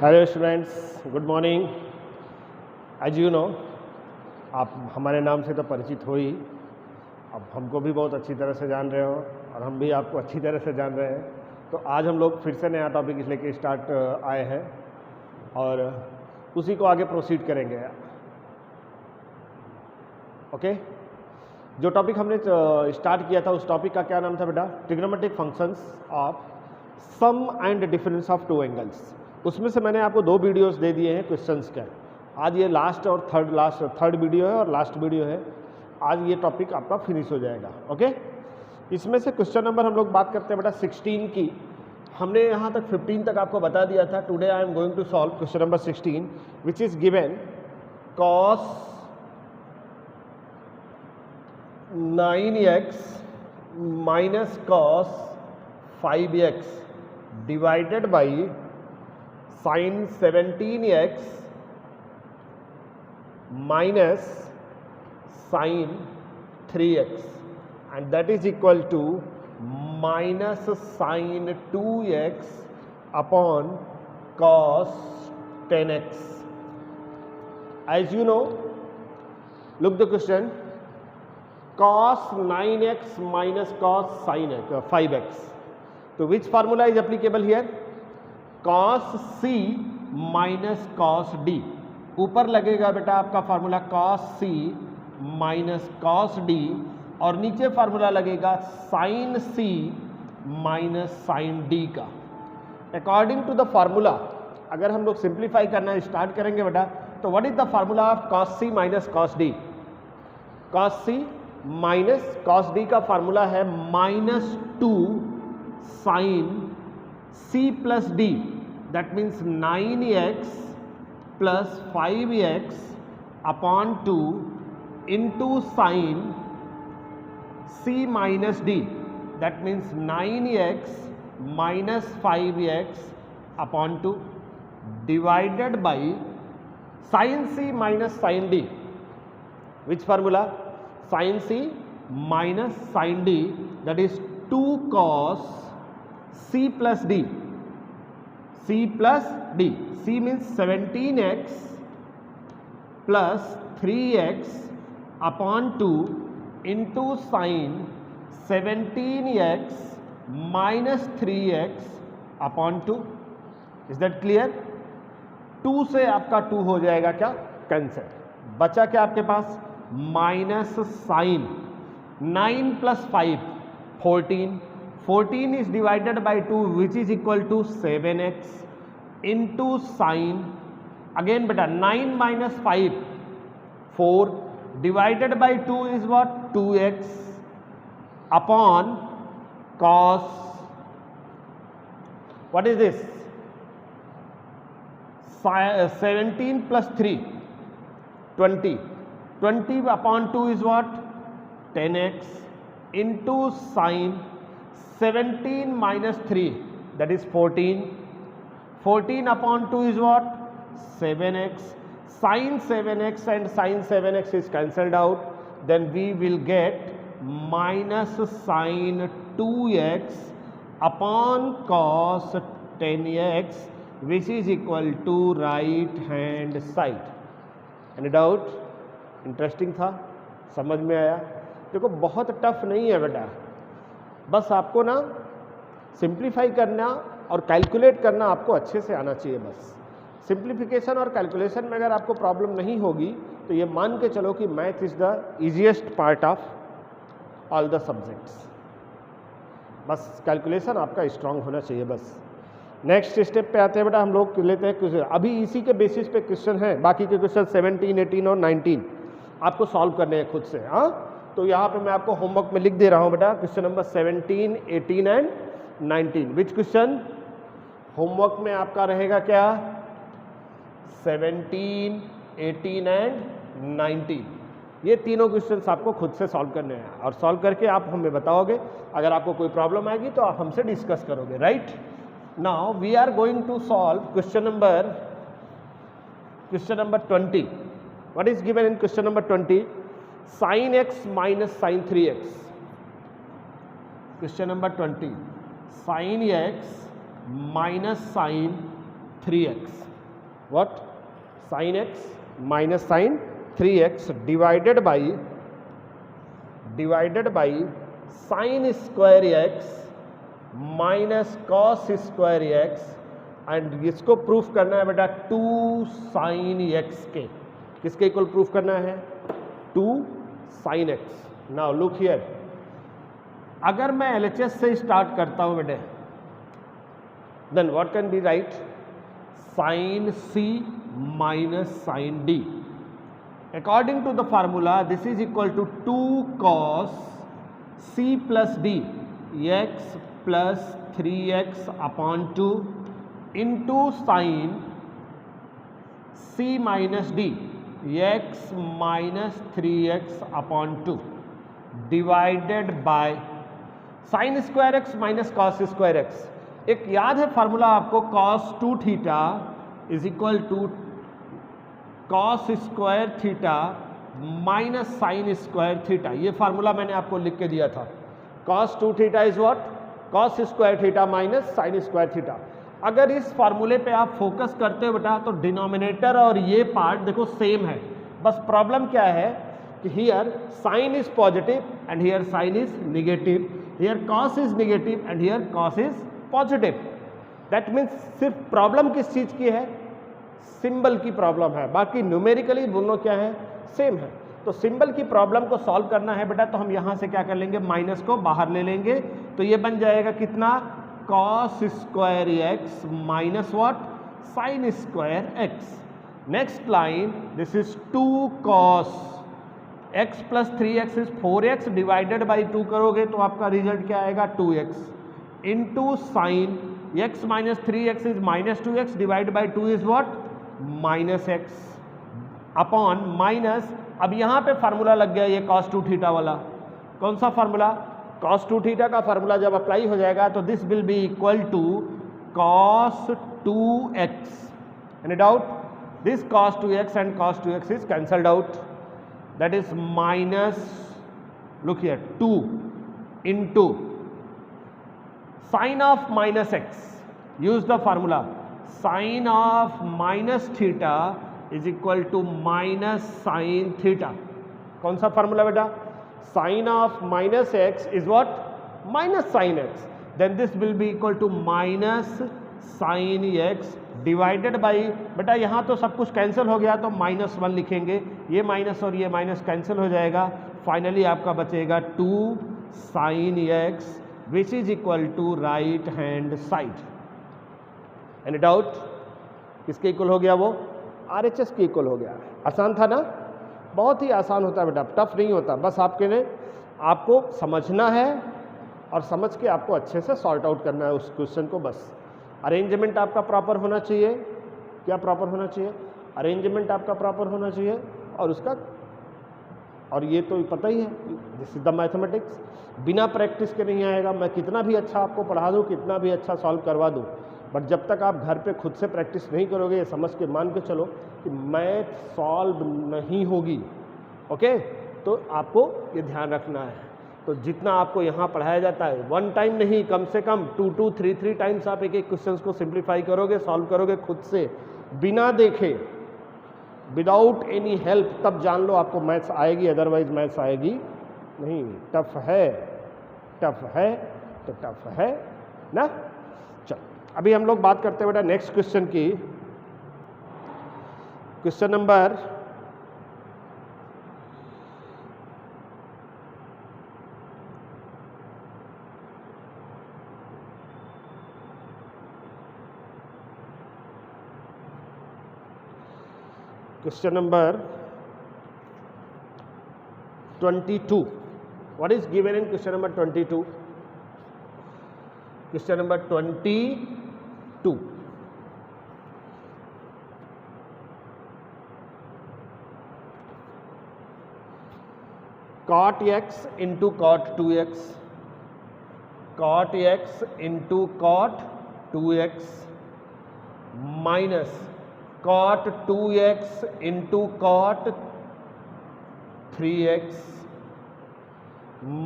Hello students, good morning. As you know, आप हमारे नाम से तो परिचित हो ही, अब हमको भी बहुत अच्छी तरह से जान रहे हो और हम भी आपको अच्छी तरह से जान रहे हैं। तो आज हम लोग फिर से नया टॉपिक लेके स्टार्ट आए हैं और उसी को आगे प्रोसीड करेंगे। ओके, जो टॉपिक हमने स्टार्ट किया था उस टॉपिक का क्या नाम था बेटा? Trigonometric functions of sum and difference of two angles. उसमें से मैंने आपको 2 वीडियोस दे दिए हैं क्वेश्चंस के। आज ये लास्ट और थर्ड वीडियो है और लास्ट वीडियो है। आज ये टॉपिक आपका फिनिश हो जाएगा। ओके, इसमें से क्वेश्चन नंबर हम लोग बात करते हैं बेटा 16 की। हमने यहाँ तक 15 तक आपको बता दिया था। Today I am going to solve question number 16 which is given cos 9x minus cos 5x divided by sin 17x minus sin 3x and that is equal to minus sin 2x upon cos 10x. As you know, look the question. Cos 9x minus cos sin 5x. So which formula is applicable here? Cos C minus cos D. ऊपर लगेगा बेटा आपका formula cos C minus cos D और नीचे formula लगेगा sin C minus sin D का। According to the formula अगर हम लोग सिंप्लीफाई करना स्टार्ट करेंगे बेटा, तो what is the formula of cos C minus cos D? cos C minus cos D का फार्मूला है -2 sin C plus D, that means 9x plus 5x upon 2 into sine C minus D, that means 9x minus 5x upon 2 divided by sine C minus sine D. Which formula? Sine C minus sine D, that is 2 cos C plus D. C plus D. C means 17x plus 3x upon 2 into sin 17x minus 3x upon 2. Is that clear? 2 से आपका 2 हो जाएगा क्या? Cancel. बचा क्या आपके पास? Minus sign 9 plus 5 14. 14 is divided by 2 which is equal to 7x into sine, again beta 9 minus 5 4 divided by 2 is what? 2x upon cos, what is this? 17 plus 3 20. 20 upon 2 is what? 10x into sine 17 minus 3, that is 14. 14 upon 2 is what? 7x. Sin 7x and sin 7x is cancelled out. Then we will get minus sin 2x upon cos 10x which is equal to right hand side. Any doubt? Interesting था? समझ में आया? देखो बहुत tough नहीं है बेटा, बस आपको ना सिंप्लीफाई करना और कैलकुलेट करना आपको अच्छे से आना चाहिए। बस सिंप्लीफिकेशन और कैलकुलेशन में अगर आपको प्रॉब्लम नहीं होगी तो ये मान के चलो कि math is the easiest part of all the subjects. बस कैलकुलेशन आपका स्ट्रांग होना चाहिए। बस नेक्स्ट स्टेप पे आते हैं बेटा, हम लोग लेते हैं क्वेश्चन। अभी इसी के बेसिस पे क्वेश्चन है, बाकी के क्वेश्चन 17, 18 और 19 आपको सॉल्व करने हैं खुद से। हाँ, तो यहाँ पे मैं आपको होमवर्क में लिख दे रहा हूँ बेटा question number 17, 18 and 19। Which question homework में आपका रहेगा क्या? 17, 18 एंड 19। ये तीनों क्वेश्चंस आपको खुद से सॉल्व करने हैं और सॉल्व करके आप हमें बताओगे। अगर आपको कोई प्रॉब्लम आएगी तो आप हमसे डिस्कस करोगे। Right now we are going to solve question number 20. What is given in question number 20? sin x minus sin 3x. Question number 20. Sin x minus sin 3x. what sin x minus sin 3x divided by sin square x minus cos square x and इसको proof करना है बेटा 2 sine x के, किसके equal proof करना है 2 sine x. Now look here, अगर मैं एलएचएस से स्टार्ट करता हूं बेटे, then what can be right sine C minus sine D according to the formula this is equal to 2 cos C plus D x plus 3x upon 2 into sine c minus D x minus 3x upon 2 divided by sine square x minus cos square x. एक याद है formula आपको, cos 2 theta is equal to cos square theta minus sine square theta. ये formula मैंने आपको लिख के दिया था, cos 2 theta is what cos square theta minus sine square theta. अगर इस फार्मूले पे आप फोकस करते हो बेटा तो डिनोमिनेटर और ये पार्ट देखो सेम है, बस प्रॉब्लम क्या है कि here sine is positive and here sine is negative, here cos is negative and here cos is positive. That means सिर्फ प्रॉब्लम किस चीज की है, सिंबल की प्रॉब्लम है, बाकी न्यूमेरिकली दोनों क्या है सेम है। तो सिंबल की प्रॉब्लम को सॉल्व करना है बेटा, तो हम यहां से क्या कर लेंगे माइनस को बाहर ले लेंगे, तो ये बन जाएगा कितना cos square x minus what sign square x. Next line this is 2 cos x plus 3x is 4x divided by 2 करोगे तो आपका रिजल्ट क्या आएगा 2x into sine x minus 3x is minus 2x divide by 2 is what minus x upon minus. अब यहां पे formula लग गया ये cos 2 थीटा वाला, कौन सा फार्मूला cos 2 थीटा का फार्मूला जब अप्लाई हो जाएगा तो this will be equal to cos 2x, any doubt, this cos 2x and cos 2x is cancelled out, that is minus, look here 2 into sin of minus x, use the formula sin of minus theta is equal to minus sin theta। कौन सा formula बेटा sin of minus x is what minus sin x, then this will be equal to minus sin x divided by, बेटा यहाँ तो सब कुछ cancel हो गया तो -1 लिखेंगे, ये माइनस और ये माइनस कैंसिल हो जाएगा, फाइनली आपका बचेगा 2 sin x which is equal to right hand side. Any doubt, किसके इक्वल हो गया वो RHS के इक्वल हो गया। आसान था ना, बहुत ही आसान होता है बेटा, टफ नहीं होता, बस आपको समझना है और समझ के आपको अच्छे से सॉर्ट आउट करना है उस क्वेश्चन को। बस अरेंजमेंट आपका प्रॉपर होना चाहिए, क्या प्रॉपर होना चाहिए, अरेंजमेंट आपका प्रॉपर होना चाहिए और उसका, और ये तो पता ही है दिस इज द मैथमेटिक्स, बिना प्रैक्टिस के नहीं आएगा। मैं कितना भी अच्छा आपको पढ़ा दूँ, कितना भी अच्छा सॉल्व करवा दूँ, बट जब तक आप घर पे खुद से प्रैक्टिस नहीं करोगे, ये समझ के मान के चलो कि मैथ सॉल्व नहीं होगी, ओके, तो आपको ये ध्यान रखना है। तो जितना आपको यहाँ पढ़ाया जाता है, 1 टाइम नहीं, कम से कम 2 3 टाइम्स आप एक एक क्वेश्चन को सिंप्लीफाई करोगे, सॉल्व करोगे खुद से बिना देखे, विदाउट एनी हेल्प, तब जान लो आपको मैथ्स आएगी, अदरवाइज मैथ्स आएगी नहीं। टफ है तो टफ है ना। चलो अभी हम लोग बात करते हैं बेटा नेक्स्ट क्वेश्चन की, question number 22। What is given in question number 22? Question number 22. Cot x into cot 2x, cot x into cot 2x minus cot 2x into cot 3x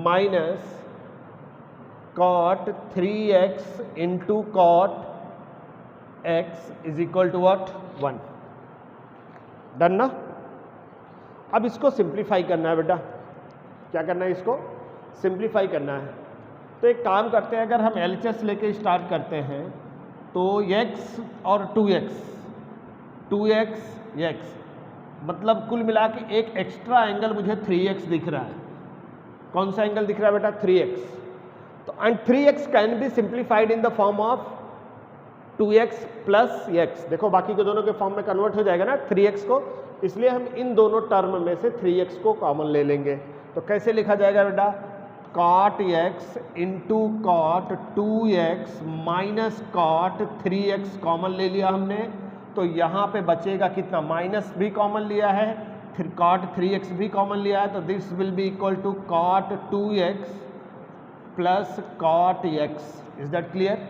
minus cot 3x into cot x is equal to what 1। Done ना। अब इसको simplify करना है बेटा, क्या करना है, इसको सिंप्लीफाई करना है। तो एक काम करते हैं, अगर हम LHS लेके स्टार्ट करते हैं तो x और 2x मतलब कुल मिला के एक एक्स्ट्रा एंगल मुझे 3x दिख रहा है। कौन सा एंगल दिख रहा है बेटा, 3x। तो and 3x can be simplified in the form of 2x plus x। देखो बाकी के दोनों के फॉर्म में कन्वर्ट हो जाएगा ना 3x को, इसलिए हम इन दोनों टर्म में से 3x को कॉमन ले लेंगे। तो कैसे लिखा जाएगा बेटा, cot x into cot 2x minus cot 3x common ले लिया हमने, तो यहाँ पे बचेगा कितना, माइनस भी कॉमन लिया है, फिर cot 3x भी कॉमन लिया है, तो this will be equal to cot 2x plus cot x। Is that clear.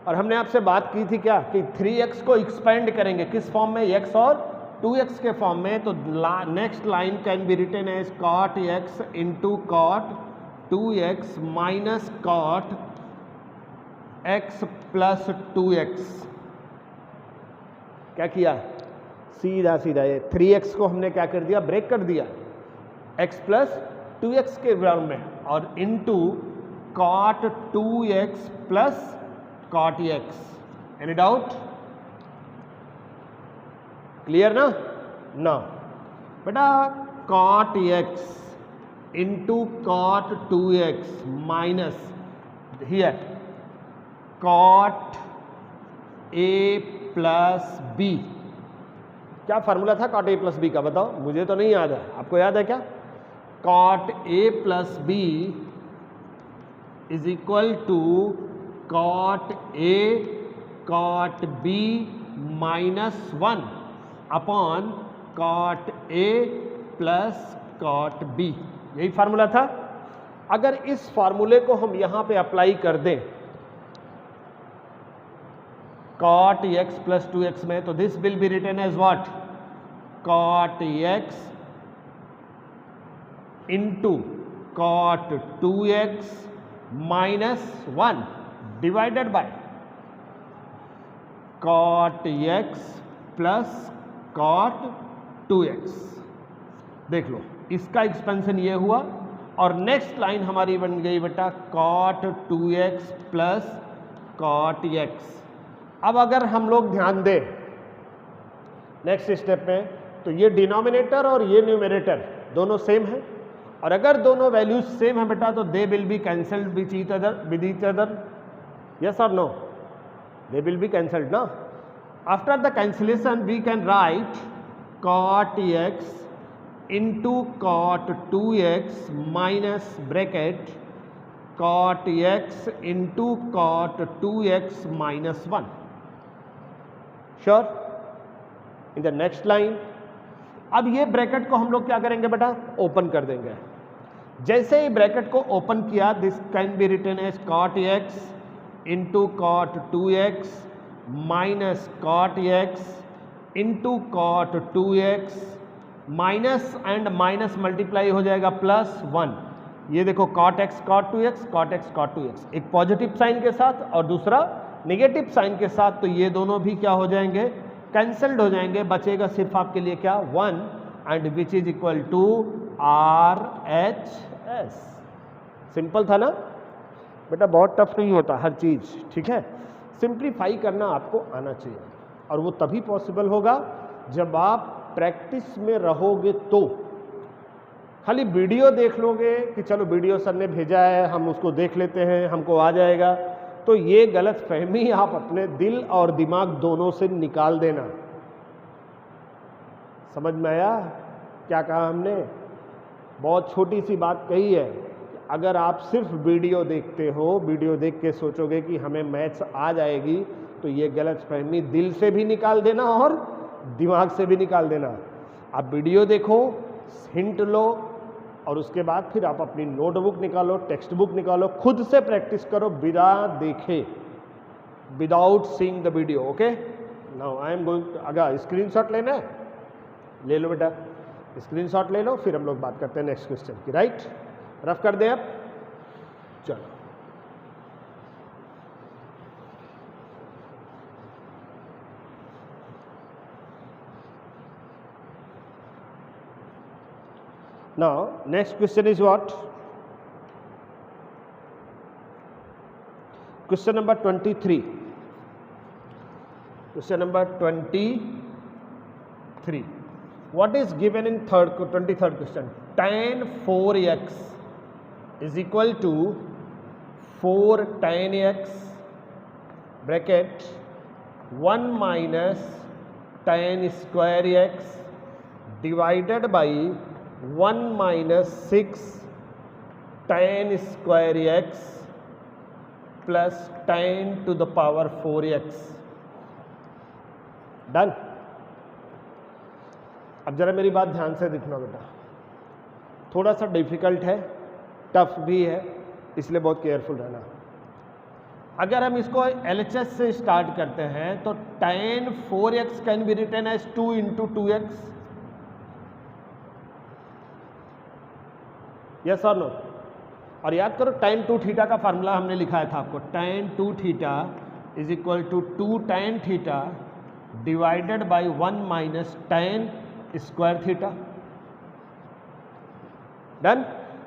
और हमने आपसे बात की थी क्या कि 3x को एक्सपेंड करेंगे किस फॉर्म में, x और 2x के फॉर्म में। तो next line can be written as cot x into cot 2x minus cot x plus 2x। क्या किया, सीधा सीधा ये 3x को हमने क्या कर दिया, ब्रेक कर दिया x प्लस 2x के फॉर्म में, और into cot 2x plus cot x। Any doubt, clear ना। ना बेटा cot x into cot 2x minus here cot a plus b। क्या फार्मूला था cot a प्लस b का, बताओ, मुझे तो नहीं याद है, आपको याद है क्या। cot a plus b is equal to cot a cot b minus 1 upon cot a plus cot b। यही फार्मूला था। अगर इस फार्मूले को हम यहां पे अप्लाई कर दें cot x प्लस 2x में, तो this will be written as what, cot x into cot 2x minus 1 divided by cot x plus cot 2x। देख लो इसका एक्सपेंशन ये हुआ, और नेक्स्ट लाइन हमारी बन गई बेटा cot 2x plus cot x। अब अगर हम लोग ध्यान दें नेक्स्ट स्टेप में, तो ये डिनोमिनेटर और ये न्यूमरेटर दोनों सेम है, और अगर दोनों वैल्यूज सेम है बेटा तो they will be cancelled with each other. Yes और no, they will be cancelled ना। After the cancellation we can write cot x into cot 2x minus bracket cot x into cot 2x minus 1। Sure. In the next line अब ये bracket को हम लोग क्या करेंगे बेटा, ओपन कर देंगे। जैसे ही ब्रैकेट को ओपन किया, this can be written as cot x into cot 2x minus cot x into cot 2x minus and minus multiply हो जाएगा प्लस 1। ये देखो cot x cot 2x cot x cot 2x, एक positive sign के साथ और दूसरा negative sign के साथ, तो ये दोनों भी क्या हो जाएंगे, कैंसल्ड हो जाएंगे। बचेगा सिर्फ आपके लिए क्या, 1, and which is equal to RHS। Simple था ना बेटा, बहुत टफ नहीं होता हर चीज, ठीक है। सिंप्लीफाई करना आपको आना चाहिए, और वो तभी पॉसिबल होगा जब आप प्रैक्टिस में रहोगे। तो खाली वीडियो देख लोगे कि चलो वीडियो सर ने भेजा है हम उसको देख लेते हैं हमको आ जाएगा, तो ये गलत फहमी आप अपने दिल और दिमाग दोनों से निकाल देना। समझ में आया क्या कहा हमने? बहुत छोटी सी बात कही है। अगर आप सिर्फ वीडियो देखते हो, वीडियो देख के सोचोगे कि हमें मैथ्स आ जाएगी, तो ये गलत फहमी दिल से भी निकाल देना और दिमाग से भी निकाल देना। आप वीडियो देखो, हिंट लो, और उसके बाद फिर आप अपनी नोटबुक निकालो, टेक्स्ट बुक निकालो, खुद से प्रैक्टिस करो बिना देखे, without seeing the video. Okay, now I am going, अगर स्क्रीनशॉट लेना है ले लो बेटा, स्क्रीनशॉट ले लो, फिर हम लोग बात करते हैं नेक्स्ट क्वेश्चन की। राइट, रफ कर दें अब, चलो। Now next question is what? Question number 23. Question number 23. What is given in 23rd question? Tan 4x is equal to 4 tan x bracket 1 minus tan square x divided by 1 minus 6 tan square x plus tan to the power 4x. Done. अब जरा मेरी बात ध्यान से देखना बेटा, थोड़ा सा डिफिकल्ट है, टफ भी है, इसलिए बहुत केयरफुल रहना। अगर हम इसको LHS से स्टार्ट करते हैं तो tan 4x can be written as 2 into 2x, yes और नो। और याद करो tan 2 थीटा का फार्मूला हमने लिखाया था आपको, tan 2 theta is equal to 2 tan theta divided by 1 minus tan square theta. Done.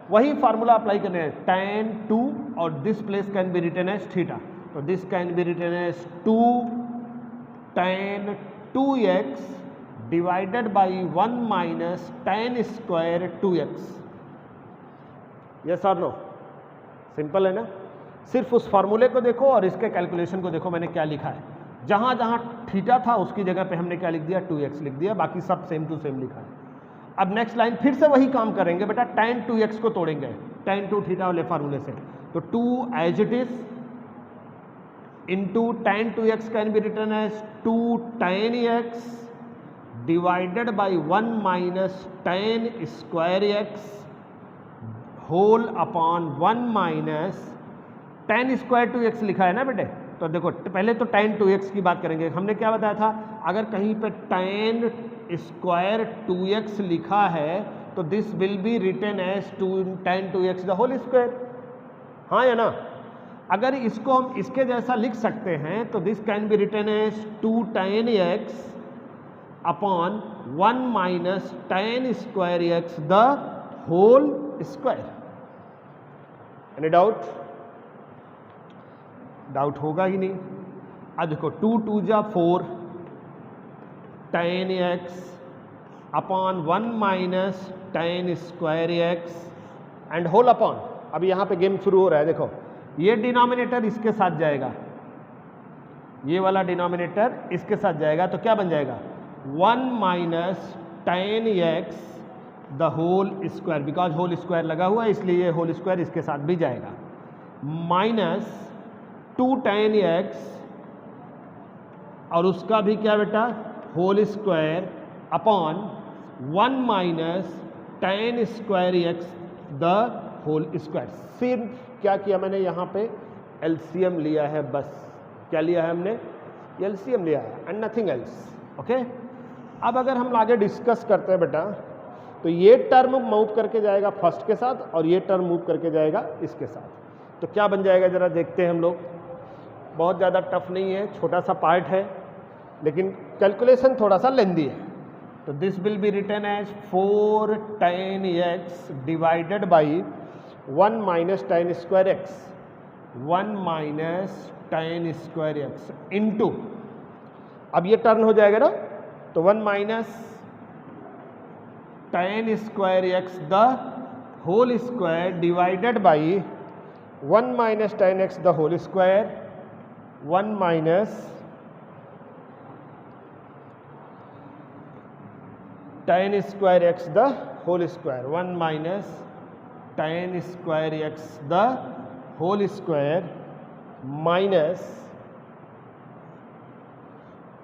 वही फार्मूला अप्लाई करने हैं, tan 2 और this place can be written as theta, तो this can be written as 2 tan 2x divided by 1 minus tan square 2x। Yes और no, simple है ना। सिर्फ उस फार्मूले को देखो और इसके कैलकुलेशन को देखो मैंने क्या लिखा है। जहां जहां थीटा था उसकी जगह पे हमने क्या लिख दिया, 2x लिख दिया, बाकी सब सेम टू सेम लिखा है। अब नेक्स्ट लाइन फिर से वही काम करेंगे बेटा, tan 2x को तोड़ेंगे tan 2 थीटा वाले फार्मूले से, तो 2 as it is into tan 2x can be written as 2 tan x divided by 1 minus tan square x whole upon 1 minus tan square 2x लिखा है ना बेटे। तो देखो पहले तो tan 2x की बात करेंगे। हमने क्या बताया था, अगर कहीं पे tan स्क्वायर 2x लिखा है तो this will be written as tan 2x the whole square, हाँ या ना। अगर इसको हम इसके जैसा लिख सकते हैं तो this can be written as 2 tan x upon 1 minus tan square x the whole square. Any doubt? Doubt होगा ही नहीं। अब देखो 2 2 जा 4 tan x upon 1 minus tan square x and whole upon, अब यहाँ पे गेम शुरू हो रहा है। देखो ये डिनोमिनेटर इसके साथ जाएगा, ये वाला डिनोमिनेटर इसके साथ जाएगा, तो क्या बन जाएगा 1 minus tan x the whole square, because whole square लगा हुआ है इसलिए ये होल स्क्वायर इसके साथ भी जाएगा, माइनस 2 tan x और उसका भी क्या बेटा whole square upon 1 minus tan square x the whole square. सिर्फ क्या किया मैंने यहाँ पे LCM लिया है, बस क्या लिया है हमने, LCM लिया है एंड नथिंग एल्स। ओके, अब अगर हम आगे डिस्कस करते हैं बेटा, तो ये टर्म मूव करके जाएगा फर्स्ट के साथ और ये टर्म मूव करके जाएगा इसके साथ, तो क्या बन जाएगा जरा देखते हैं हम लोग। बहुत ज़्यादा टफ नहीं है, छोटा सा पार्ट है, लेकिन कैलकुलेशन थोड़ा सा लेंदी है। तो this will be written as 4 tan x divided by 1 minus tan square x, 1 minus tan square x into, अब ये टर्न हो जाएगा ना, तो 1 minus tan square x the whole square divided by 1 minus tan x the whole square, 1 minus tan square x the whole square, 1 minus tan square x the whole square minus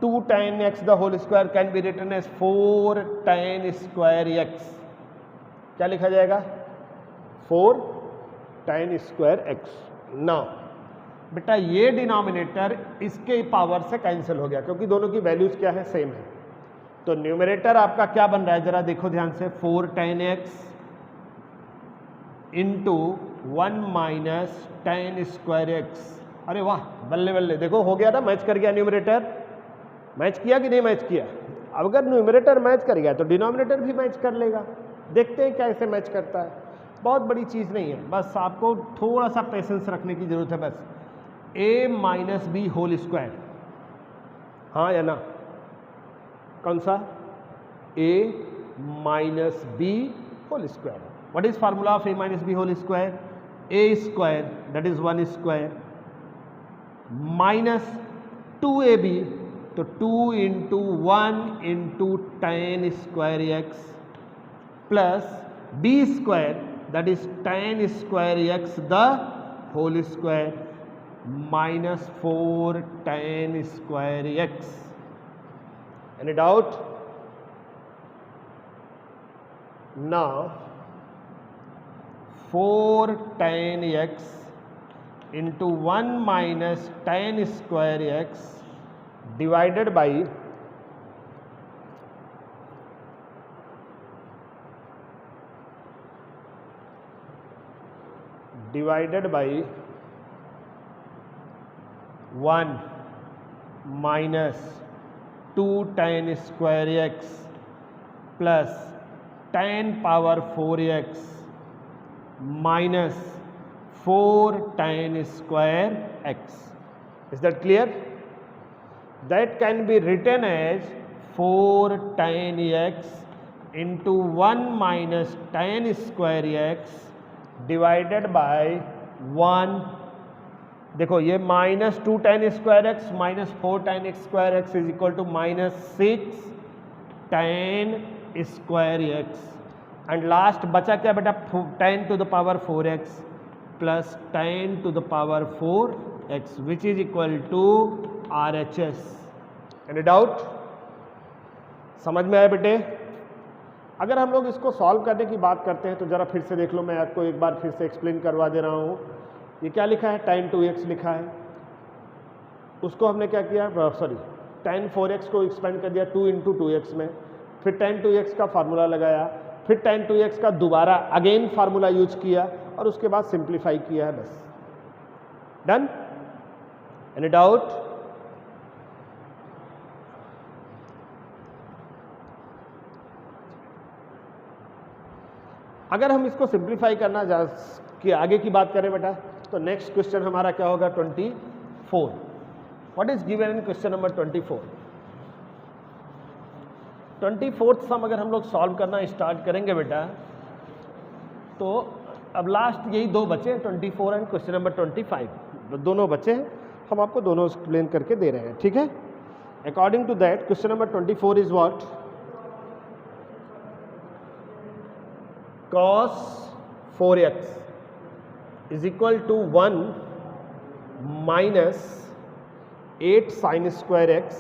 2 tan x the whole square can be written as 4 tan square x। क्या लिखा जाएगा 4 tan square x। ना बेटा ये denominator इसके power से cancel हो गया क्योंकि दोनों की वैल्यूज क्या है, सेम है। तो न्यूमरेटर आपका क्या बन रहा है जरा देखो ध्यान से, 4 tan x into 1 minus tan square x। अरे वाह, बल्ले बल्ले, देखो हो गया ना, मैच कर गया न्यूमरेटर। मैच किया कि नहीं मैच किया? अब अगर न्यूमरेटर मैच कर गया तो डिनोमिनेटर भी मैच कर लेगा। देखते हैं क्या इसे मैच करता है। बहुत बड़ी चीज़ नहीं है, बस आपको थोड़ा सा पेशेंस रखने की ज़रूरत है। बस a minus b whole square, हाँ या ना? कौन सा? a minus b whole square. What is formula of a minus b whole square? a square that is 1 square minus 2ab, तो 2 into 1 into tan square x plus b square that is tan square x the whole square minus 4 tan square x. Any doubt? Now 4 tan x into 1 minus tan square x divided by 1 minus 2 tan square x plus tan power 4x minus 4 tan square x. Is that clear? That can be written as 4 tan x into 1 minus tan square x divided by 1. देखो ये minus 2 tan square x minus 4 tan square x is equal to minus 6 tan square x and last बचा क्या बेटा? tan to the power 4x प्लस tan to the power 4x which is equal to RHS. Any doubt? समझ में आया बेटे? अगर हम लोग इसको सॉल्व करने की बात करते हैं तो जरा फिर से देख लो, मैं आपको एक बार फिर से एक्सप्लेन करवा दे रहा हूँ। ये क्या लिखा है? tan 2x लिखा है, उसको हमने क्या किया? सॉरी, tan 4x को एक्सपेंड कर दिया 2 इंटू 2x में, फिर tan 2x का फार्मूला लगाया, फिर tan 2x का दोबारा अगेन फार्मूला यूज किया और उसके बाद सिंप्लीफाई किया है, बस डन। Any doubt? अगर हम इसको सिंप्लीफाई करना कि आगे की बात करें बेटा, तो नेक्स्ट क्वेश्चन हमारा क्या होगा? 24. What is given in question number 24? 24th सम अगर हम लोग सॉल्व करना स्टार्ट करेंगे बेटा, तो अब लास्ट यही दो बचे, 24 एंड क्वेश्चन नंबर 25, दोनों बचे हैं, हम आपको दोनों एक्सप्लेन करके दे रहे हैं, ठीक है? According to that question number 24 is what? cos 4x is equal to 1 minus 8 sin square x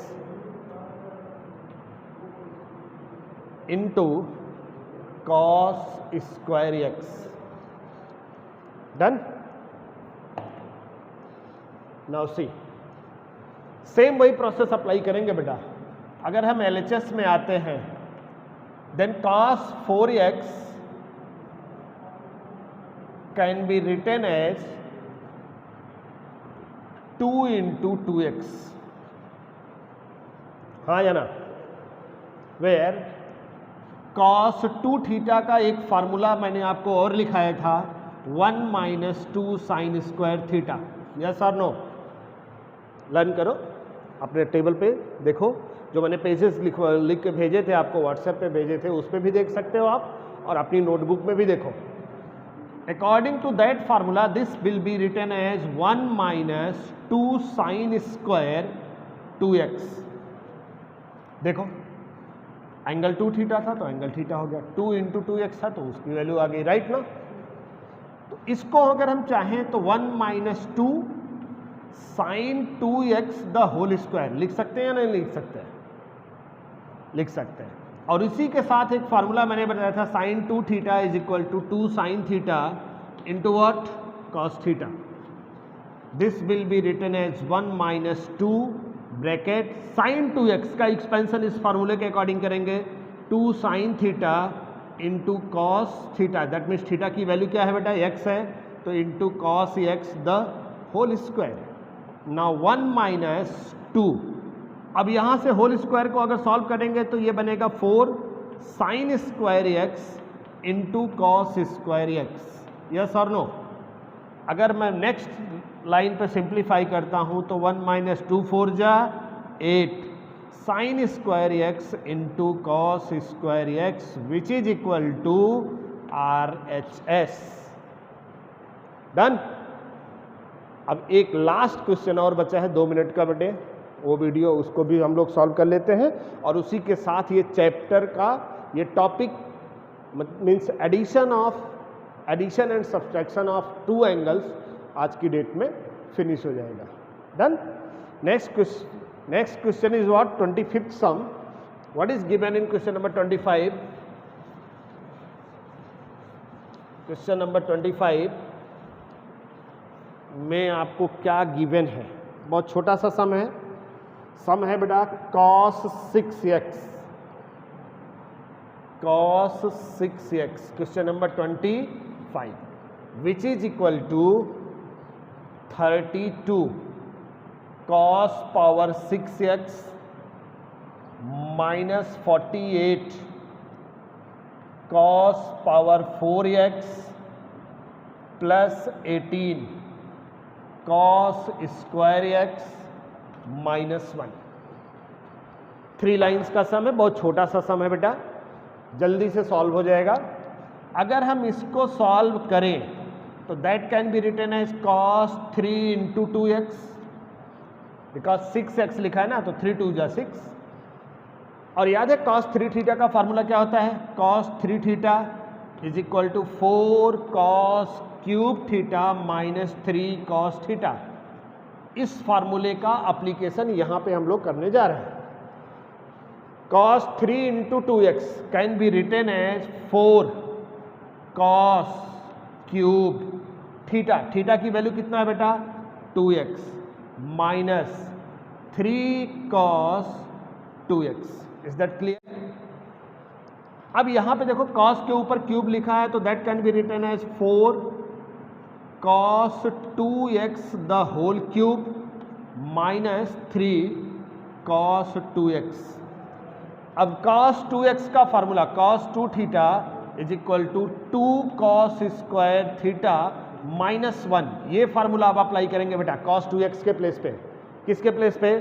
into cos square x. Done? Now see, same वही प्रोसेस अप्लाई करेंगे बेटा। अगर हम LHS में आते हैं, then cos 4x can be written as 2 into 2x, हाँ या ना? Where cos 2 थीटा का एक फार्मूला मैंने आपको और लिखाया था, 1 minus 2 sin square theta. Yes और नो? लर्न करो, अपने टेबल पे देखो, जो मैंने पेजेस लिख के भेजे थे आपको, व्हाट्सएप पे भेजे थे, उस पर भी देख सकते हो आप, और अपनी नोटबुक में भी देखो। According to that formula, this will be written as 1 minus 2 sin square 2x. देखो, एंगल 2 थीटा था तो एंगल थीटा हो गया, 2 इंटू 2x था तो उसकी वैल्यू आ गई, राइट ना? तो इसको अगर हम चाहें तो 1 minus 2 sine 2x the whole square लिख सकते हैं या नहीं लिख सकते हैं? लिख सकते हैं। और इसी के साथ एक फार्मूला मैंने बताया था, sine 2 theta is equal to 2 sine theta into what? Cos theta. This will be written as 1 minus 2 bracket sine 2x का एक्सपेंशन इस फार्मूले के अकॉर्डिंग करेंगे, 2 sine theta into cos theta, that means theta की value क्या है बेटा? x है, तो into cos x the whole square. Now 1 minus 2, अब यहाँ से होल स्क्वायर को अगर सॉल्व करेंगे तो ये बनेगा 4 sine square x into cos square x, yes और नो। अगर मैं नेक्स्ट लाइन पे सिंप्लीफाई करता हूं तो 1 माइनस 2 4 जा 8 sine square x into cos square x which is equal to RHS। Done. अब एक लास्ट क्वेश्चन और बचा है 2 मिनट का बेटे, वो वीडियो उसको भी हम लोग सॉल्व कर लेते हैं और उसी के साथ ये चैप्टर का ये topic means addition and subtraction of 2 angles आज की डेट में फिनिश हो जाएगा। Done. Next question is what 25th sum. What is given in question number 25? Question number 25 में आपको क्या गिवन है? बहुत छोटा सा सम है बेटा cos 6x, cos 6x, question number 25 which is equal to 32 cos power 6x minus 48 cos power 4x plus 18 cos square x minus 1। 3 lines का सम है, बहुत छोटा सा सम है बेटा, जल्दी से सॉल्व हो जाएगा। अगर हम इसको सॉल्व करें तो that can be written as cos 3 into 2x, because 6x लिखा है ना, तो 3 2 जा 6। और याद है cos 3 थीटा का फार्मूला क्या होता है? cos 3 theta is equal to 4 cos cube theta minus 3 cos theta. इस फार्मूले का एप्लीकेशन यहां पे हम लोग करने जा रहे हैं। cos 3 into 2x can be written as 4 cos cube theta, theta की वैल्यू कितना है बेटा 2x minus 3 cos 2x। Is that clear? अब यहां पे देखो cos के ऊपर क्यूब लिखा है तो that can be written as 4 cos 2x the whole cube minus 3 cos 2x। अब cos 2x का formula cos 2 theta is equal to 2 cos square theta minus 1। ये फार्मूला आप अप्लाई करेंगे बेटा cos 2x के प्लेस पे। किसके प्लेस पे?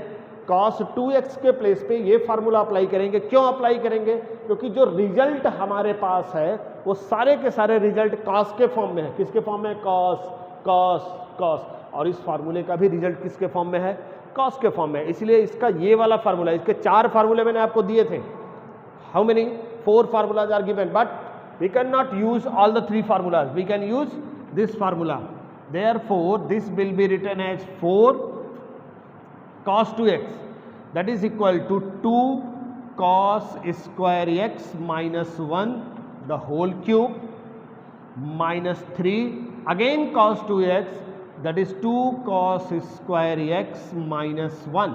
cos 2x के प्लेस पे ये फार्मूला अप्लाई करेंगे। क्यों अप्लाई करेंगे? क्योंकि जो रिजल्ट हमारे पास है वो सारे के सारे रिजल्ट cos के फॉर्म में है। किसके फॉर्म में? cos cos cos। और इस फार्मूले का भी रिजल्ट किसके फॉर्म में है? cos के फॉर्म में। इसलिए इसका ये वाला फार्मूला, इसके 4 फार्मूले मैंने आपको दिए थे। How many? 4 formulas are given, but we can not use all the 3 formulas, we can use this formula. Therefore this will be written as 4 cos 2x that is equal to 2 cos square x minus 1 the whole cube minus 3 again cos 2x that is 2 cos square x minus 1।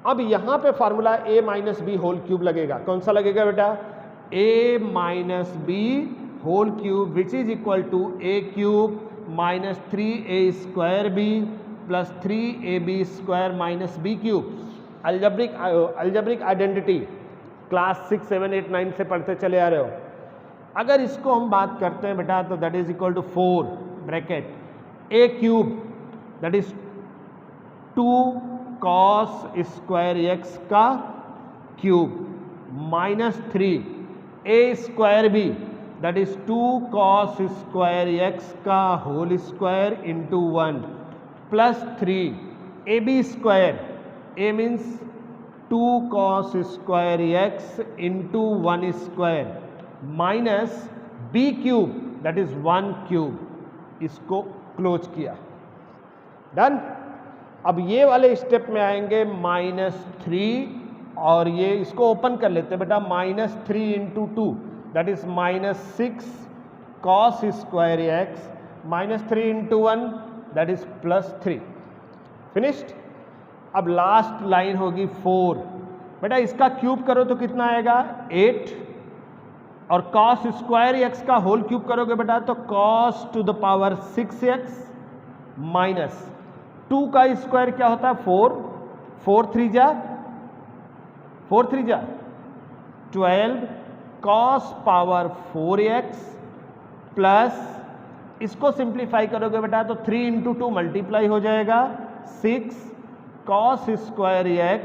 अब यहां पे formula a minus b whole cube लगेगा। कौन सा लगेगा बेटा? a minus b whole cube which is equal to a cube minus 3a square b plus 3ab square minus b cube. Algebraic identity class 6 7 8 9 से पढ़ते चले आ रहे हो। अगर इसको हम बात करते हैं बेटा तो that is equal to 4 bracket a cube that is 2 cos square x का cube minus 3 a square b that is 2 cos square x का whole square into 1 plus 3 ab square, a means 2 cos square x into 1 square minus b cube that is 1 cube. इसको close किया। Done. अब ये वाले step में आएंगे -3 और ये इसको ओपन कर लेते हैं बेटा -3 into 2 that is -6 cos square x -3 into 1 that is +3। Finished. अब लास्ट लाइन होगी 4 बेटा, इसका क्यूब करो तो कितना आएगा 8 और cos स्क्वायर x का होल क्यूब करोगे बेटा तो cos to the power 6x minus 2 का स्क्वायर क्या होता है 4 4 3 जा 12 cos पावर 4x प्लस, इसको सिंप्लीफाई करोगे बेटा तो 3 इंटू 2 मल्टीप्लाई हो जाएगा 6 cos square x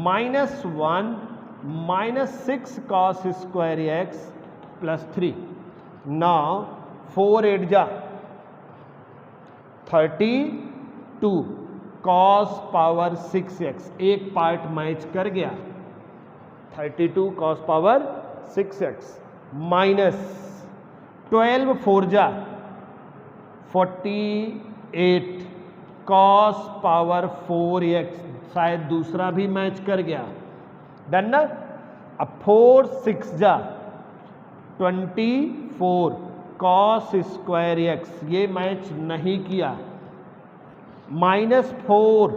minus 1 minus 6 cos square x plus 3. Now 4 8 जा 32 cos पावर 6x, एक पार्ट मैच कर गया. 32 cos पावर 6x माइनस 12 4 जा 48 cos पावर 4x, शायद दूसरा भी मैच कर गया. डन ना. अब 4 6 जा 24 cos स्क्वायर x, ये मैच नहीं किया. -4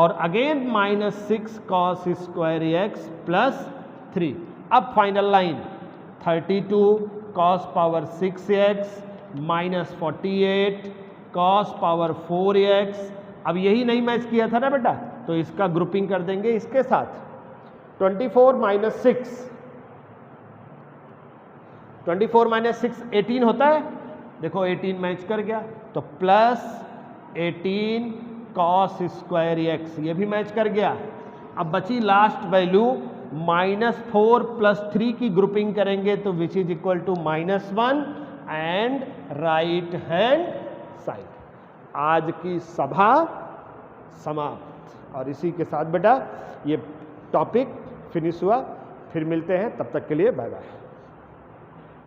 और again -6 cos square x plus 3. अब final line 32 cos power 6x minus 48 cos power 4x. अब यही नहीं मैच किया था ना बेटा, तो इसका ग्रुपिंग कर देंगे इसके साथ. 24 माइनस 6, 24 माइनस 6 18 होता है. देखो 18 मैच कर गया, तो प्लस 18 cos स्क्वायर x, ये भी मैच कर गया. अब बची लास्ट वैल्यू -4 प्लस 3 की ग्रुपिंग करेंगे तो which is equal to -1 and right hand side. आज की सभा समाप्त. और इसी के साथ बेटा ये टॉपिक फिनिश हुआ. फिर मिलते हैं, तब तक के लिए बाय बाय.